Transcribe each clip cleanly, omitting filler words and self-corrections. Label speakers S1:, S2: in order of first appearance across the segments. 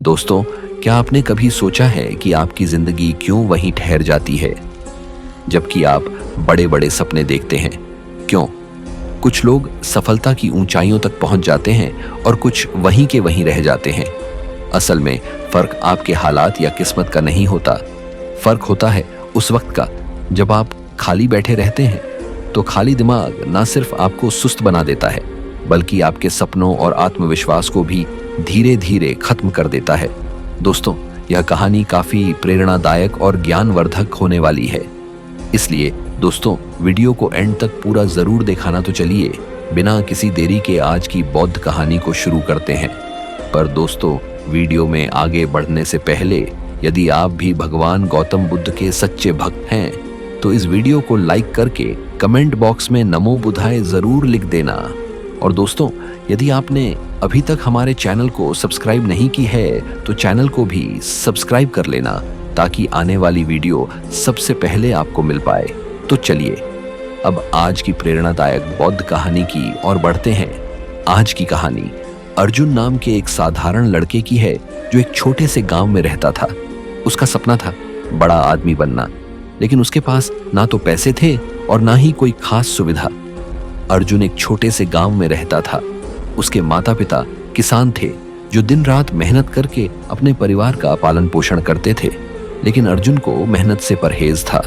S1: दोस्तों, क्या आपने कभी सोचा है कि आपकी जिंदगी क्यों वहीं ठहर जाती है जबकि आप बड़े बड़े सपने देखते हैं? क्यों? कुछ लोग सफलता की ऊंचाइयों तक पहुंच जाते हैं और कुछ वहीं के वहीं रह जाते हैं। असल में फर्क आपके हालात या किस्मत का नहीं होता। फर्क होता है उस वक्त का जब आप खाली बैठे रहते हैं। तो खाली दिमाग ना सिर्फ आपको सुस्त बना देता है बल्कि आपके सपनों और आत्मविश्वास को भी धीरे धीरे खत्म कर देता है। दोस्तों, यह कहानी काफी प्रेरणादायक और ज्ञानवर्धक होने वाली है। इसलिए दोस्तों, वीडियो को एंड तक पूरा जरूर दिखाना। तो चलिए बिना किसी देरी के आज की बौद्ध कहानी को शुरू करते हैं। पर दोस्तों, वीडियो में आगे बढ़ने से पहले यदि आप भी भगवान गौतम बुद्ध के सच्चे भक्त हैं तो इस वीडियो को लाइक करके कमेंट बॉक्स में नमो बुद्धाय जरूर लिख देना। और दोस्तों, यदि आपने अभी तक हमारे चैनल को सब्सक्राइब नहीं की है तो चैनल को भी सब्सक्राइब कर लेना ताकि आने वाली वीडियो सबसे पहले आपको मिल पाए। तो चलिए अब आज की प्रेरणादायक बौद्ध कहानी की ओर बढ़ते हैं। आज की कहानी अर्जुन नाम के एक साधारण लड़के की है जो एक छोटे से गांव में रहता था। उसका सपना था बड़ा आदमी बनना, लेकिन उसके पास ना तो पैसे थे और ना ही कोई खास सुविधा। अर्जुन एक छोटे से गांव में रहता था। उसके माता पिता किसान थे जो दिन रात मेहनत करके अपने परिवार का पालन पोषण करते थे, लेकिन अर्जुन को मेहनत से परहेज था।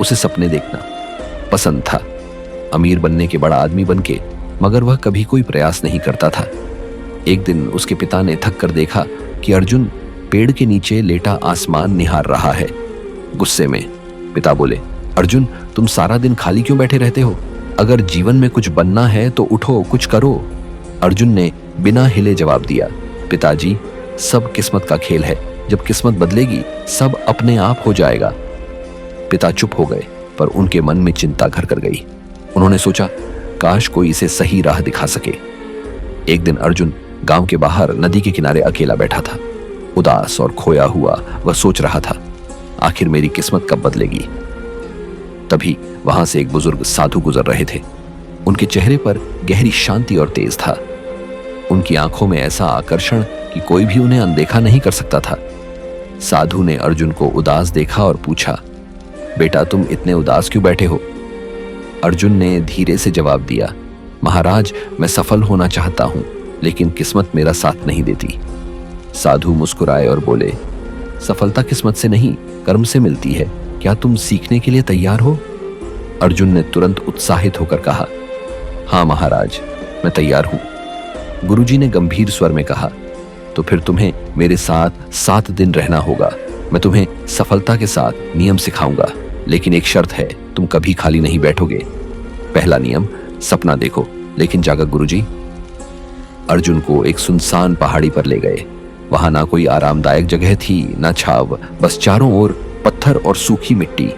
S1: उसे सपने देखना पसंद था, अमीर बनने के बड़ा आदमी बनके, मगर वह कभी कोई प्रयास नहीं करता था। एक दिन उसके पिता ने थक कर देखा कि अर्जुन पेड़ के नीचे लेटा आसमान निहार रहा है। गुस्से में पिता बोले, अर्जुन, तुम सारा दिन खाली क्यों बैठे रहते हो? अगर जीवन में कुछ बनना है तो उठो, कुछ करो। अर्जुन ने बिना हिले जवाब दिया, पिताजी, सब किस्मत का खेल है। जब किस्मत बदलेगी सब अपने आप हो जाएगा। पिता चुप हो गए, पर उनके मन में चिंता घर कर गई। उन्होंने सोचा, काश कोई इसे सही राह दिखा सके। एक दिन अर्जुन गांव के बाहर नदी के किनारे अकेला बैठा था। उदास और खोया हुआ वह सोच रहा था, आखिर मेरी किस्मत कब बदलेगी? तभी वहां से एक बुजुर्ग साधु गुजर रहे थे। उनके चेहरे पर गहरी शांति और तेज था। उनकी आंखों में ऐसा आकर्षण कि कोई भी उन्हें अनदेखा नहीं कर सकता था। साधु ने अर्जुन को उदास देखा और पूछा, बेटा, तुम इतने उदास क्यों बैठे हो? अर्जुन ने धीरे से जवाब दिया, महाराज, मैं सफल होना चाहता हूं, लेकिन किस्मत मेरा साथ नहीं देती। साधु मुस्कुराए और बोले, सफलता किस्मत से नहीं, कर्म से मिलती है। क्या तुम सीखने के लिए तैयार हो? अर्जुन ने तुरंत उत्साहित होकर कहा, हाँ महाराज, मैं तैयार हूं। गुरुजी ने गंभीर स्वर में कहा, तो फिर तुम्हें मेरे साथ 7 दिन रहना होगा। मैं तुम्हें सफलता के साथ नियम सिखाऊंगा, लेकिन एक शर्त है, तुम कभी खाली नहीं बैठोगे। पहला नियम, सपना देखो लेकिन जागो गुरुजी। अर्जुन को एक सुनसान पहाड़ी पर ले गए। वहां ना कोई आरामदायक जगह थी, ना छाव, बस चारों ओर पत्थर और सूखी मिट्टी।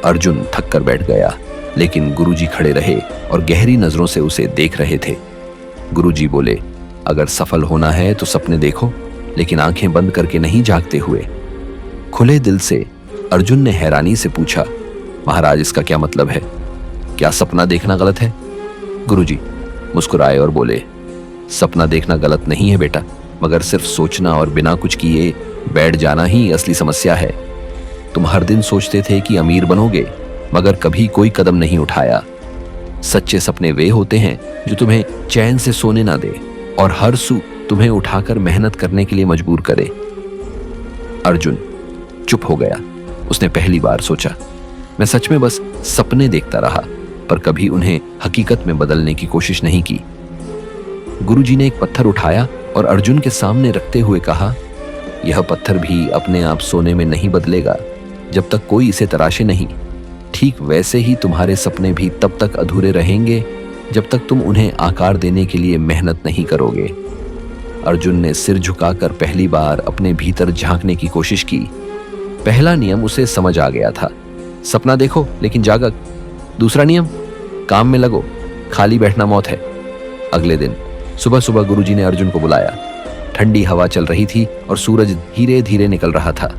S1: अर्जुन थक कर बैठ गया, लेकिन गुरुजी खड़े रहे और गहरी नजरों से उसे देख रहे थे। गुरुजी बोले, अगर सफल होना है तो सपने देखो, लेकिन आंखें बंद करके नहीं, जागते हुए। खुले दिल से अर्जुन ने हैरानी से पूछा, महाराज, इसका क्या मतलब है? क्या सपना देखना गलत है? गुरुजी मुस्कुराए और बोले, सपना देखना गलत नहीं है बेटा, मगर सिर्फ सोचना और बिना कुछ किए बैठ जाना ही असली समस्या है। तुम हर दिन सोचते थे कि अमीर बनोगे, मगर कभी कोई कदम नहीं उठाया। सच्चे सपने वे होते हैं जो तुम्हें चैन से सोने ना दे और हर सू तुम्हें उठाकर मेहनत करने के लिए मजबूर करे। अर्जुन चुप हो गया। उसने पहली बार सोचा, मैं सच में बस सपने देखता रहा, पर कभी उन्हें हकीकत में बदलने की कोशिश नहीं की। गुरुजी ने एक पत्थर उठाया और अर्जुन के सामने रखते हुए कहा, यह पत्थर भी अपने आप सोने में नहीं बदलेगा जब तक कोई इसे तराशे नहीं। ठीक वैसे ही तुम्हारे सपने भी तब तक अधूरे रहेंगे जब तक तुम उन्हें आकार देने के लिए मेहनत नहीं करोगे। अर्जुन ने सिर झुकाकर पहली बार अपने भीतर झांकने की कोशिश की। पहला नियम उसे समझ आ गया था, सपना देखो लेकिन जागो। दूसरा नियम, काम में लगो, खाली बैठना मौत है। अगले दिन सुबह सुबह गुरुजी ने अर्जुन को बुलाया। ठंडी हवा चल रही थी और सूरज धीरे धीरे निकल रहा था।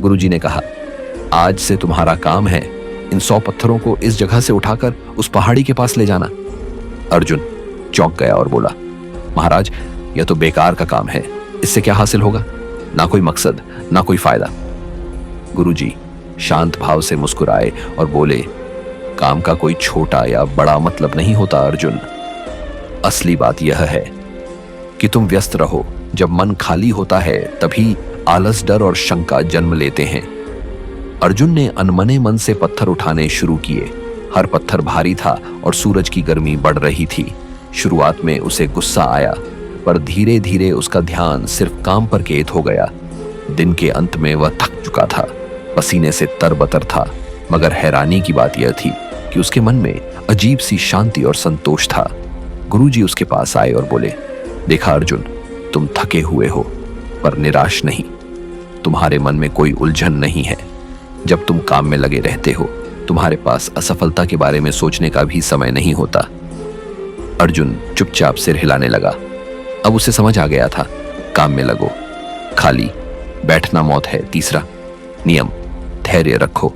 S1: गुरुजी ने कहा, आज से तुम्हारा काम है इन 100 पत्थरों को इस जगह से उठाकर उस पहाड़ी के पास ले जाना। अर्जुन चौंक गया और बोला, महाराज, यह तो बेकार का काम है। इससे क्या हासिल होगा? ना कोई मकसद, ना कोई फायदा। गुरुजी शांत भाव से मुस्कुराए और बोले, काम का कोई छोटा या बड़ा मतलब नहीं होता अर्जुन। असली बात यह है कि तुम व्यस्त रहो। जब मन खाली होता है तभी आलस, डर और शंका जन्म लेते हैं। अर्जुन ने अनमने मन से पत्थर उठाने शुरू किए। हर पत्थर भारी था और सूरज की गर्मी बढ़ रही थी। शुरुआत में उसे गुस्सा आया, पर धीरे धीरे उसका ध्यान सिर्फ काम पर केंद्रित हो गया। दिन के अंत में वह थक चुका था, पसीने से तरबतर था, मगर हैरानी की बात यह थी कि उसके मन में अजीब सी शांति और संतोष था। गुरुजी उसके पास आए और बोले, देखा अर्जुन, तुम थके हुए हो पर निराश नहीं। तुम्हारे मन में कोई उलझन नहीं है। जब तुम काम में लगे रहते हो, तुम्हारे पास असफलता के बारे में सोचने का भी समय नहीं होता। अर्जुन चुपचाप सिर हिलाने लगा। अब उसे समझ आ गया था, काम में लगो, खाली बैठना मौत है। तीसरा नियम, धैर्य रखो,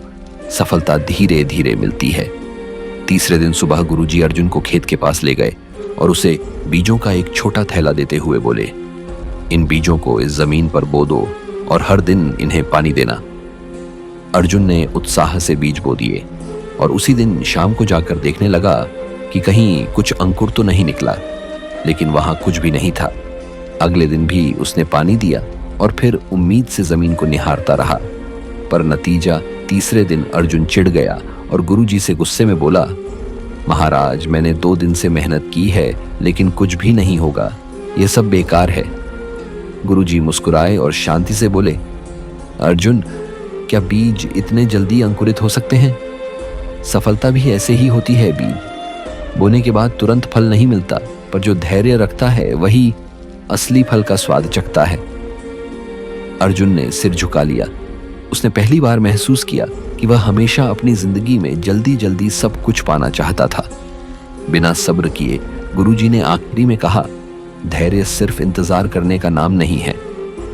S1: सफलता धीरे धीरे मिलती है। तीसरे दिन सुबह गुरुजी अर्जुन को खेत के पास ले गए और उसे बीजों का एक छोटा थैला देते हुए बोले, इन बीजों को इस जमीन पर बो दो और हर दिन इन्हें पानी देना। अर्जुन ने उत्साह से बीज बो दिए और उसी दिन शाम को जाकर देखने लगा कि कहीं कुछ अंकुर तो नहीं निकला, लेकिन वहां कुछ भी नहीं था। अगले दिन भी उसने पानी दिया और फिर उम्मीद से जमीन को निहारता रहा, पर नतीजा तीसरे दिन अर्जुन चिढ़ गया और गुरुजी से गुस्से में बोला, महाराज, मैंने 2 दिन से मेहनत की है लेकिन कुछ भी नहीं होगा, यह सब बेकार है। गुरुजी मुस्कुराए और शांति से बोले, अर्जुन, क्या बीज इतने जल्दी अंकुरित हो सकते हैं? सफलता भी ऐसे ही होती है। बीज बोने के बाद तुरंत फल नहीं मिलता, पर जो धैर्य रखता है वही असली फल का स्वाद चखता है। अर्जुन ने सिर झुका लिया। उसने पहली बार महसूस किया कि वह हमेशा अपनी जिंदगी में जल्दी जल्दी सब कुछ पाना चाहता था। बिना सब्र किए गुरुजी ने आखिरी में कहा, धैर्य सिर्फ इंतजार करने का नाम नहीं है,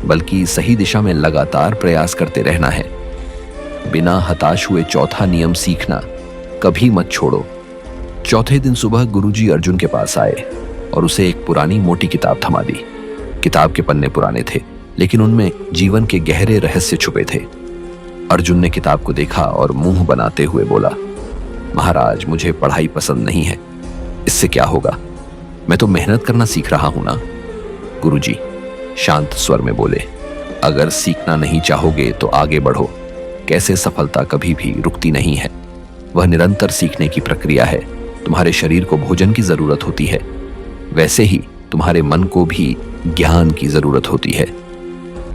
S1: बल्कि सही दिशा में लगातार प्रयास करते रहना है। बिना हताश हुए चौथा नियम सीखना, कभी मत छोड़ो। चौथे दिन सुबह गुरुजी अर्जुन के पास आए और उसे एक पुरानी मोटी किताब थमा दी। किताब के पन्ने पुराने थे, लेकिन उनमें जीवन के गहरे रहस्य छुपे थे। अर्जुन ने किताब को देखा और मुंह बनाते हुए बोला, महाराज, मुझे पढ़ाई पसंद नहीं है। इससे क्या होगा? मैं तो मेहनत करना सीख रहा हूं ना। गुरुजी शांत स्वर में बोले, अगर सीखना नहीं चाहोगे तो आगे बढ़ो। कैसे सफलता कभी भी रुकती नहीं है, वह निरंतर सीखने की प्रक्रिया है। तुम्हारे शरीर को भोजन की जरूरत होती है, वैसे ही तुम्हारे मन को भी ज्ञान की जरूरत होती है।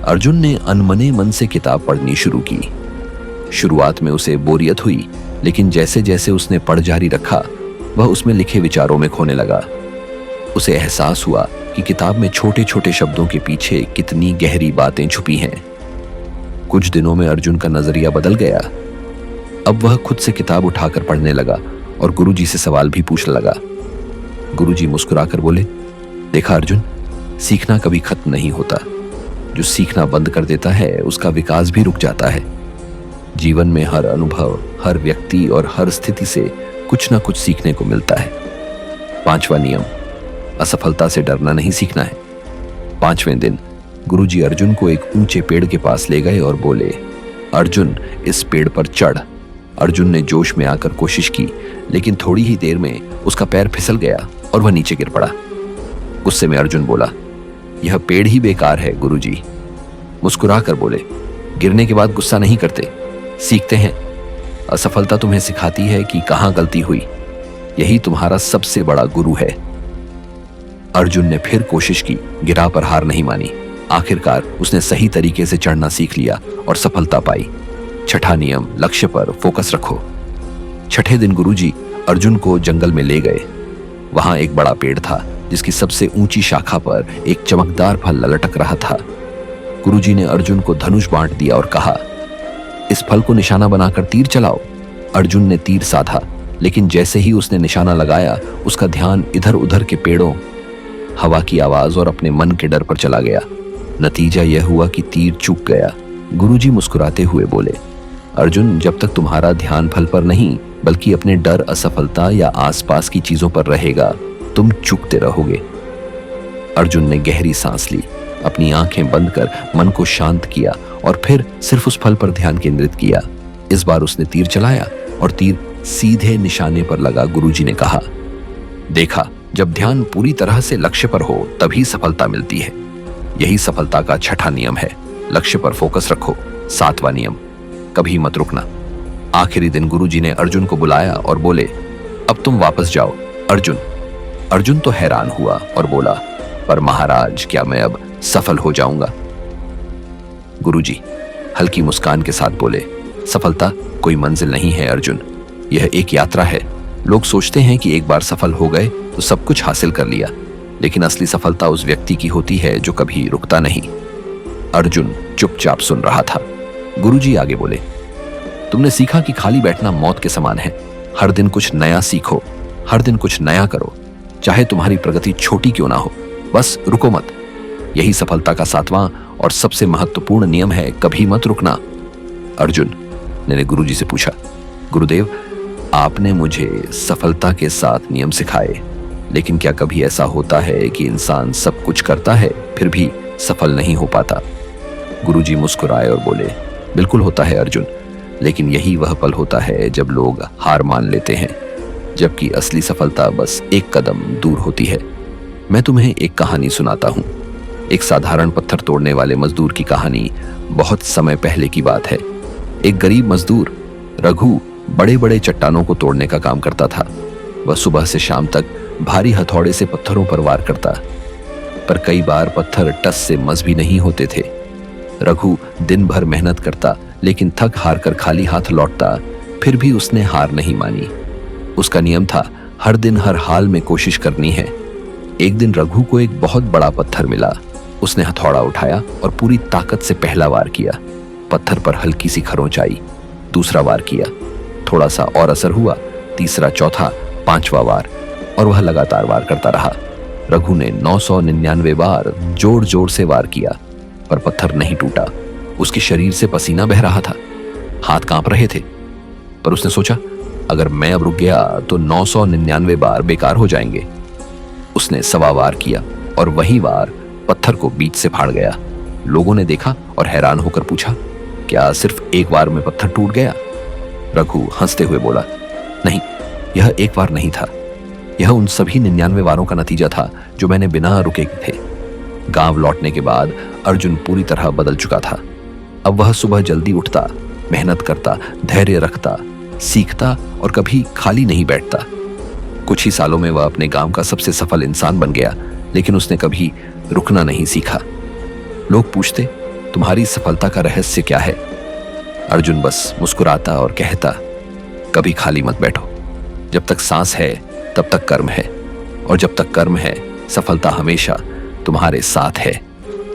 S1: अर्जुन ने अनमने मन से किताब पढ़नी शुरू की। शुरुआत में उसे बोरियत हुई, लेकिन जैसे जैसे उसने पढ़ जारी रखा, वह उसमें लिखे विचारों में खोने लगा। उसे एहसास हुआ कि किताब में छोटे छोटे शब्दों के पीछे कितनी गहरी बातें छुपी हैं। कुछ दिनों में अर्जुन का नजरिया बदल गया। अब वह खुद से किताब उठाकर पढ़ने लगा और गुरुजी से सवाल भी पूछने लगा। गुरुजी मुस्कुराकर बोले, देखा अर्जुन, सीखना कभी खत्म नहीं होता। जो सीखना बंद कर देता है उसका विकास भी रुक जाता है। जीवन में हर अनुभव, हर व्यक्ति और हर स्थिति से कुछ ना कुछ सीखने को मिलता है। 5वां नियम, असफलता से डरना नहीं सीखना है। 5वें दिन गुरुजी अर्जुन को एक ऊंचे पेड़ के पास ले गए और बोले, अर्जुन, इस पेड़ पर चढ़। अर्जुन ने जोश में आकर कोशिश की, लेकिन थोड़ी ही देर में उसका पैर फिसल गया और वह नीचे गिर पड़ा। गुस्से में अर्जुन बोला, यह पेड़ ही बेकार है। गुरुजी मुस्कुराकर बोले, गिरने के बाद गुस्सा नहीं करते, सीखते हैं। असफलता तुम्हें सिखाती है कि कहां गलती हुई। यही तुम्हारा सबसे बड़ा गुरु है। अर्जुन ने फिर कोशिश की, गिरा पर हार नहीं मानी। आखिरकार उसने सही तरीके से चढ़ना सीख लिया और सफलता पाई। 6ठा नियम, लक्ष्य पर फोकस रखो। 6ठे दिन गुरुजी अर्जुन को जंगल में ले गए। वहां एक बड़ा पेड़ था जिसकी सबसे ऊंची शाखा पर एक चमकदार फल लटक रहा था। गुरुजी ने अर्जुन को धनुष बांट दिया और कहा, इस फल को निशाना बनाकर तीर चलाओ। अर्जुन ने तीर साधा, लेकिन जैसे ही उसने निशाना लगाया, उसका ध्यान इधर उधर के पेड़ों, हवा की आवाज और अपने मन के डर पर चला गया। नतीजा यह हुआ कि तीर चूक गया। गुरुजी मुस्कुराते हुए बोले, अर्जुन, जब तक तुम्हारा ध्यान फल पर नहीं बल्कि अपने डर, असफलता या आसपास की चीजों पर रहेगा, तुम चूकते रहोगे। अर्जुन ने गहरी सांस ली अपनी आंखें बंद कर मन को शांत किया और फिर सिर्फ उस फल पर ध्यान केंद्रित किया। इस बार उसने तीर चलाया और तीर सीधे निशाने पर लगा। गुरुजी ने कहा, देखा, जब ध्यान पूरी तरह से लक्ष्य पर हो तभी सफलता मिलती है। यही सफलता का छठा नियम है, लक्ष्य पर फोकस रखो। सातवां नियम, कभी मत रुकना। आखिरी दिन गुरुजी ने अर्जुन को बुलाया और बोले, अब तुम वापस जाओ। अर्जुन तो हैरान हुआ और बोला, पर महाराज, क्या मैं अब सफल हो जाऊंगा? गुरुजी हल्की मुस्कान के साथ बोले, सफलता कोई मंजिल नहीं है अर्जुन, यह एक यात्रा है। लोग सोचते हैं कि एक बार सफल हो गए तो सब कुछ हासिल कर लिया, लेकिन असली सफलता उस व्यक्ति की होती है जो कभी रुकता नहीं। अर्जुन चुपचाप सुन रहा था। गुरुजी आगे बोले, तुमने सीखा कि खाली बैठना मौत के समान है। हर दिन कुछ नया सीखो, हर दिन कुछ नया करो, चाहे तुम्हारी प्रगति छोटी क्यों ना हो, बस रुको मत। यही सफलता का सातवां और सबसे महत्वपूर्ण नियम है, कभी मत रुकना। अर्जुन ने गुरुजी से पूछा, गुरुदेव, आपने मुझे सफलता के 7 नियम सिखाए, लेकिन क्या कभी ऐसा होता है कि इंसान सब कुछ करता है फिर भी सफल नहीं हो पाता? गुरुजी मुस्कुराए और बोले, बिल्कुल होता है अर्जुन, लेकिन यही वह पल होता है जब लोग हार मान लेते हैं, जबकि असली सफलता बस एक कदम दूर होती है। मैं तुम्हें एक कहानी सुनाता हूँ। एक साधारण पत्थर तोड़ने वाले मजदूर की कहानी। बहुत समय पहले की बात है। एक गरीब मजदूर रघु बड़े बड़े चट्टानों को तोड़ने का काम करता था। वह सुबह से शाम तक भारी हथौड़े से पत्थरों पर वार करता, पर कई बार पत्थर टस से मस भी नहीं होते थे। रघु दिन भर मेहनत करता, लेकिन थक हार कर खाली हाथ लौटता। फिर भी उसने हार नहीं मानी। उसका नियम था, हर दिन हर हाल में कोशिश करनी है। एक दिन रघु को एक बहुत बड़ा पत्थर मिला। उसने हथौड़ा उठाया और पूरी ताकत से पहला वार किया। पत्थर पर हल्की सी खरोंच आई। दूसरा वार किया, थोड़ा सा और असर हुआ। तीसरा, चौथा, 5वां वार, और वह लगातार वार करता रहा। रघु ने 999 बार जोर जोर से वार किया, पर पत्थर नहीं टूटा। उसके शरीर से पसीना बह रहा था, हाथ कांप रहे थे, पर उसने सोचा, अगर मैं अब रुक गया तो 999 बार बेकार हो जाएंगे। उसने 1.25 वार किया और वही वार पत्थर को बीच से फाड़ गया। लोगों ने देखा और हैरान होकर पूछा, क्या सिर्फ एक वार में पत्थर टूट गया? रघु हंसते हुए बोला, नहीं, यह एक वार नहीं था, यह उन सभी 99 वारों का नतीजा था जो मैंने बिना रुके थे। गांव लौटने के बाद अर्जुन पूरी तरह बदल चुका था। अब वह सुबह जल्दी उठता, मेहनत करता, धैर्य रखता, सीखता और कभी खाली नहीं बैठता। कुछ ही सालों में वह अपने गांव का सबसे सफल इंसान बन गया, लेकिन उसने कभी रुकना नहीं सीखा। लोग पूछते, तुम्हारी सफलता का रहस्य क्या है? अर्जुन बस मुस्कुराता और कहता, कभी खाली मत बैठो। जब तक सांस है तब तक कर्म है, और जब तक कर्म है सफलता हमेशा तुम्हारे साथ है।